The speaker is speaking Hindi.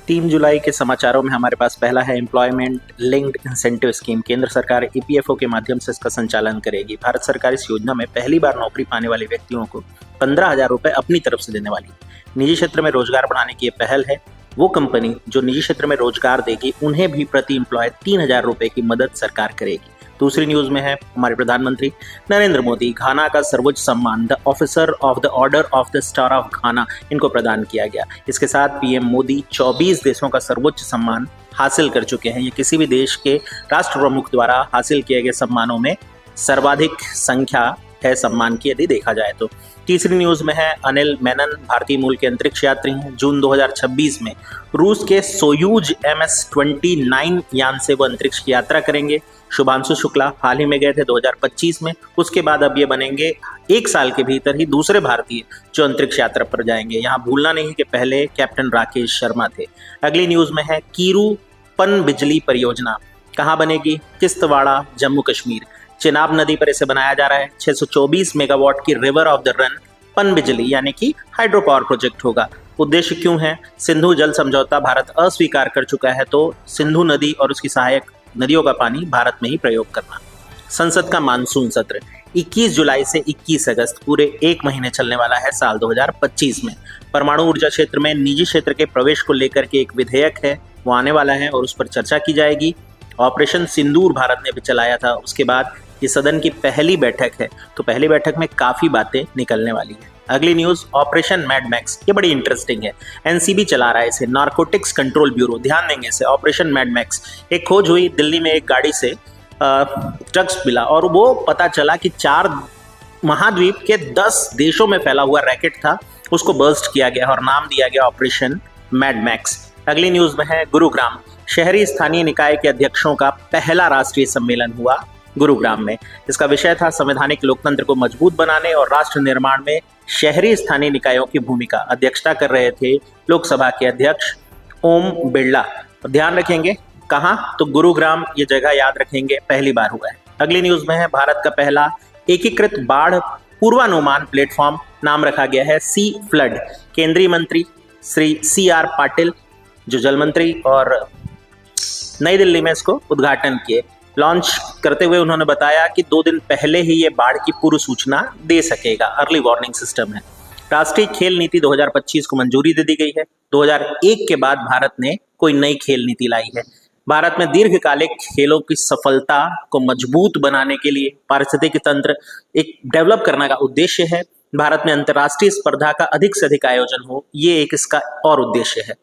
3 जुलाई के समाचारों में हमारे पास पहला है एम्प्लॉयमेंट लिंक्ड इंसेंटिव स्कीम। केंद्र सरकार ईपीएफओ के माध्यम से इसका संचालन करेगी। भारत सरकार इस योजना में पहली बार नौकरी पाने वाले व्यक्तियों को 15,000 रुपए अपनी तरफ से देने वाली है। निजी क्षेत्र में रोजगार बढ़ाने की ये पहल है। वो कंपनी जो निजी क्षेत्र में रोजगार देगी उन्हें भी प्रति एम्प्लॉय 3,000 रुपए की मदद सरकार करेगी। दूसरी न्यूज में है हमारे प्रधानमंत्री नरेंद्र मोदी घाना का सर्वोच्च सम्मान the officer of the order of the star of घाना इनको प्रदान किया गया। इसके साथ पीएम मोदी 24 देशों का सर्वोच्च सम्मान हासिल कर चुके हैं। ये किसी भी देश के राष्ट्र प्रमुख द्वारा हासिल किए गए सम्मानों में सर्वाधिक संख्या है सम्मान की यदि देखा जाए तो। तीसरी न्यूज में है अनिल मेनन भारतीय मूल के अंतरिक्ष यात्री हैं। जून 2026 में रूस के सोयूज MS-29 यान से वो अंतरिक्ष की यात्रा करेंगे। शुभांशु शुक्ला हाल ही में गए थे 2025 में। उसके बाद अब ये बनेंगे 1 साल के भीतर ही दूसरे भारतीय जो अंतरिक्ष यात्रा पर जाएंगे। यहाँ भूलना नहीं कि पहले कैप्टन राकेश शर्मा थे। अगली न्यूज में है कीरू पनबिजली परियोजना कहाँ बनेगी? किश्तवाड़ा जम्मू कश्मीर। चिनाब नदी पर इसे बनाया जा रहा है। 624 मेगावाट की रिवर ऑफ द रन पनबिजली यानी कि हाइड्रो पावर प्रोजेक्ट होगा। उद्देश्य क्यों है? सिंधु जल समझौता भारत अस्वीकार कर चुका है तो सिंधु नदी और उसकी सहायक नदियों का पानी भारत में ही प्रयोग करना। संसद का मानसून सत्र 21 जुलाई से 21 अगस्त पूरे 1 महीने चलने वाला है साल 2025 में। परमाणु ऊर्जा क्षेत्र में निजी क्षेत्र के प्रवेश को लेकर के एक विधेयक है वो आने वाला है और उस पर चर्चा की जाएगी। ऑपरेशन सिंदूर भारत ने भी चलाया था। उसके बाद ये सदन की पहली बैठक है तो पहली बैठक में काफी बातें निकलने वाली है। अगली न्यूज ऑपरेशन मैड मैक्स, ये बड़ी इंटरेस्टिंग है। एनसीबी चला रहा है इसे, नारकोटिक्स कंट्रोल ब्यूरो। ध्यान देंगे इसे। ऑपरेशन मैड मैक्स एक खोज हुई दिल्ली में, एक गाड़ी से ड्रग्स मिला और वो पता चला कि 4 महाद्वीप के 10 देशों में फैला हुआ रैकेट था। उसको बर्स्ट किया गया और नाम दिया गया ऑपरेशन मैड मैक्स। अगली न्यूज में है गुरुग्राम। शहरी स्थानीय निकाय के अध्यक्षों का पहला राष्ट्रीय सम्मेलन हुआ गुरुग्राम में। इसका विषय था संवैधानिक लोकतंत्र को मजबूत बनाने और राष्ट्र निर्माण में शहरी स्थानीय निकायों की भूमिका। अध्यक्षता कर रहे थे लोकसभा के अध्यक्ष ओम बिरला। ध्यान रखेंगे कहाँ? तो गुरुग्राम, ये जगह याद रखेंगे, पहली बार हुआ है। अगली न्यूज में है भारत का पहला एकीकृत बाढ़ पूर्वानुमान प्लेटफॉर्म, नाम रखा गया है सी फ्लड। केंद्रीय मंत्री श्री CR पाटिल जो जल मंत्री और नई दिल्ली में इसको उद्घाटन किए। लॉन्च करते हुए उन्होंने बताया कि 2 दिन पहले ही ये बाढ़ की पूर्व सूचना दे सकेगा। अर्ली वार्निंग सिस्टम है। राष्ट्रीय खेल नीति 2025 को मंजूरी दे दी गई है। 2001 के बाद भारत ने कोई नई खेल नीति लाई है। भारत में दीर्घकालिक खेलों की सफलता को मजबूत बनाने के लिए पारिस्थितिकी तंत्र एक डेवलप करने का उद्देश्य है। भारत में अंतर्राष्ट्रीय स्पर्धा का अधिक से अधिक आयोजन हो, ये एक इसका और उद्देश्य है।